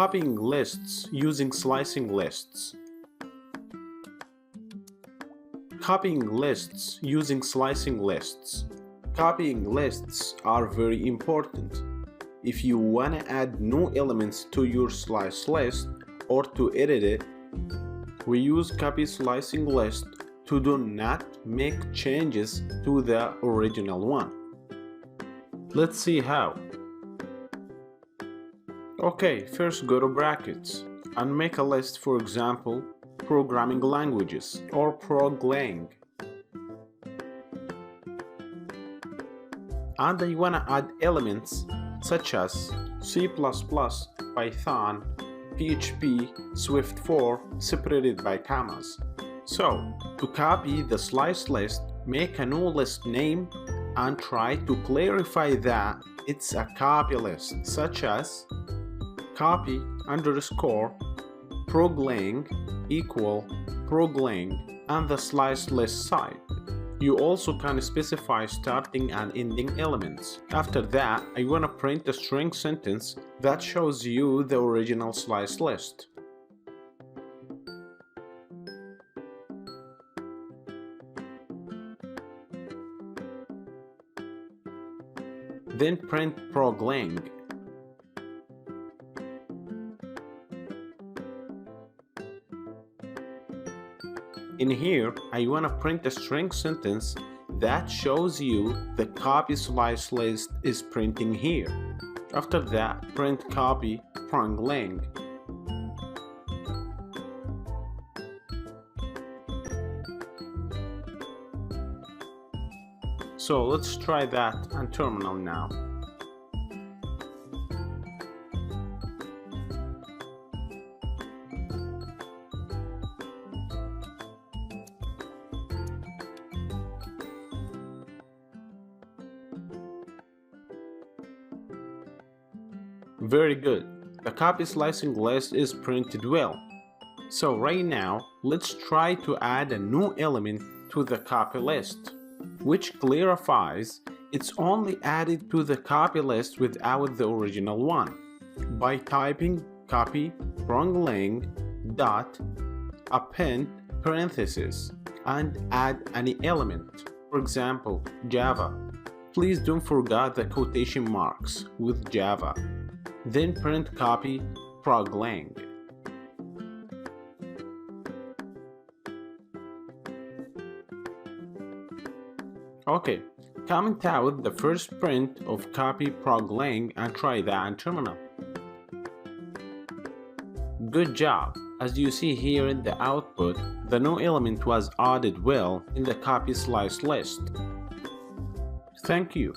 Copying lists using slicing lists. Copying lists using slicing lists. Copying lists are very important. If you want to add new elements to your slice list or to edit it, we use copy slicing list to do not make changes to the original one. Let's see how. Okay, first go to brackets and make a list, for example, programming languages or proglang. And I want to add elements such as C++, Python, PHP, Swift 4 separated by commas. So, to copy the slice list, make a new list name and try to clarify that it's a copy list, such as copy underscore proglang equal proglang and the slice list side. You also can specify starting and ending elements. After that, I want to print a string sentence that shows you the original slice list. Then print proglang. In here, I want to print a string sentence that shows you the copy slice list is printing here. After that, print copy proglang. So let's try that on terminal now. Very good. The copy slicing list is printed well. So right now, let's try to add a new element to the copy list, which clarifies it's only added to the copy list without the original one by typing copy proglang dot append parenthesis and add any element. For example, Java. Please don't forget the quotation marks with Java. Then print copy proglang. Okay, comment out the first print of copy proglang and try that on terminal. Good job! As you see here in the output, the new element was added well in the copy slice list. Thank you.